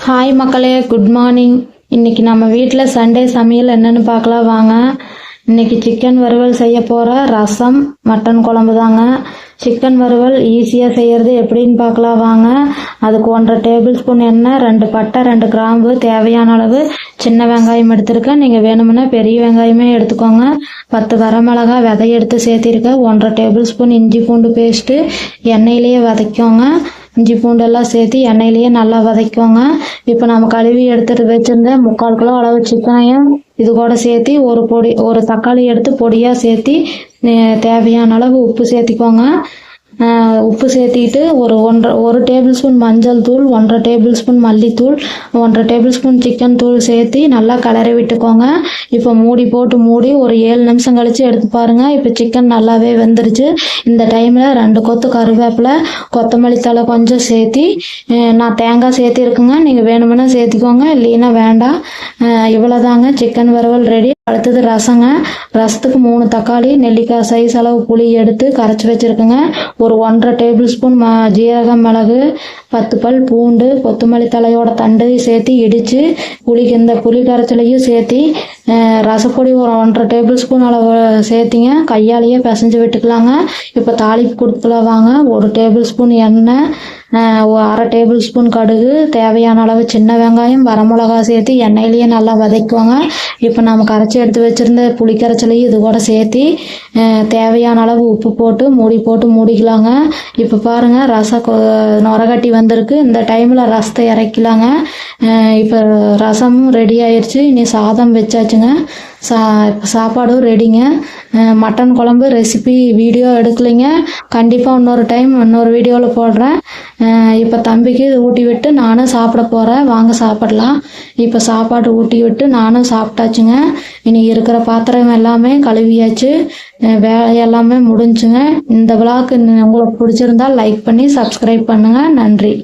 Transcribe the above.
Hi மக்களே, good morning. இன்றைக்கி நம்ம வீட்டில் சண்டே சமையல் என்னென்னு பார்க்கலாம் வாங்க. இன்றைக்கி சிக்கன் வறுவல் செய்ய போகிற ரசம் மட்டன் குழம்பு தாங்க. சிக்கன் வறுவல் ஈஸியாக செய்கிறது எப்படின்னு பார்க்கலாம் வாங்க. அதுக்கு 1.5 டேபிள் ஸ்பூன் எண்ணெய், 2 பட்டை, 2 கிராம்பு, தேவையான அளவு சின்ன வெங்காயம் எடுத்திருக்கேன். நீங்கள் வேணுமுன்னா பெரிய வெங்காயமே எடுத்துக்கோங்க. 10 வரமிளகாய் விதை எடுத்து சேர்த்திருக்கேன். 1.5 டேபிள் ஸ்பூன் இஞ்சி பூண்டு பேஸ்ட்டு எண்ணெயிலேயே வதக்கோங்க. இஞ்சி பூண்டெல்லாம் சேர்த்து எண்ணெயிலேயே நல்லா வதக்கோங்க. இப்போ நம்ம கழுவி எடுத்துகிட்டு வச்சுருந்த 3/4 கிலோ அளவு சிக்கனையும் இது கூட சேர்த்து ஒரு தக்காளி எடுத்து பொடியாக சேர்த்து தேவையான அளவு உப்பு சேர்த்திக்கோங்க. உப்பு சேர்த்திட்டு ஒரு டேபிள் ஸ்பூன் மஞ்சள் தூள், 1.5 டேபிள் ஸ்பூன் மல்லித்தூள், 1.5 டேபிள் ஸ்பூன் சிக்கன் தூள் சேர்த்து நல்லா கிளறி விட்டுக்கோங்க. இப்போ மூடி ஒரு 7 நிமிஷம் கழித்து எடுத்து பாருங்கள். இப்போ சிக்கன் நல்லாவே வெந்துருச்சு. இந்த டைமில் 2 கொத்து கருவேப்பிலை, கொத்தமல்லி தழை கொஞ்சம் சேர்த்து நான் தேங்காய் சேர்த்திருக்குங்க. நீங்கள் வேணுமுன்னா சேர்த்திக்கோங்க, இல்லைன்னா வேண்டாம். இவ்வளோதாங்க, சிக்கன் வறுவல் ரெடி. அடுத்தது ரசங்க. ரசத்துக்கு 3 தக்காளி, நெல்லிக்காய் சைஸ் அளவு புளி எடுத்து கரைச்சி வச்சுருக்குங்க. ஒரு 1.5 டேபிள் ஸ்பூன் ஜீரகம், மிளகு, 10 பல் பூண்டு, கொத்தமல்லி தலையோட தண்டு சேர்த்து இடித்து இந்த புளி கரைச்சலையும் சேர்த்து ரசப்பொடி ஒரு 1.5 டேபிள் ஸ்பூன் அளவு சேர்த்திங்க. கையாலேயே பிசைஞ்சு விட்டுக்கலாங்க. இப்போ தாளிப்பு கொடுத்துக்கலாம் வாங்க. 1 டேபிள் ஸ்பூன் எண்ணெய், 1/2 டேபிள் ஸ்பூன் கடுகு, தேவையான அளவு சின்ன வெங்காயம், வரமிளகாய் சேர்த்து எண்ணெயிலேயே நல்லா வதக்குவாங்க. இப்போ நம்ம கரைச்சி எடுத்து வச்சுருந்த புளி கரைச்சலையும் இது கூட சேர்த்து தேவையான அளவு உப்பு போட்டு மூடிக்கலாங்க. இப்போ பாருங்கள், ரசம் நுரகட்டி வந்திருக்கு. இந்த டைமில் ரசத்தை இறக்கலாங்க. இப்போ ரசமும் ரெடி ஆயிடுச்சு. இனி சாதம் வச்சாச்சுங்க. சாப்பாடும் ரெடிங்க. மட்டன் குழம்பு ரெசிபி வீடியோ எடுக்கலைங்க. கண்டிப்பாக இன்னொரு வீடியோவில் போடுறேன். இப்போ தம்பிக்கு ஊட்டி விட்டு நானும் சாப்பிட போகிறேன். வாங்க சாப்பிடலாம். இப்போ சாப்பாடு ஊட்டி விட்டு நானும் சாப்பிட்டாச்சுங்க. இனி இருக்கிற பாத்திரம் எல்லாமே கழுவியாச்சு. வேலை எல்லாமே முடிஞ்சுங்க. இந்த விளாக் உங்களுக்கு பிடிச்சிருந்தால் லைக் பண்ணி சப்ஸ்கிரைப் பண்ணுங்கள். நன்றி.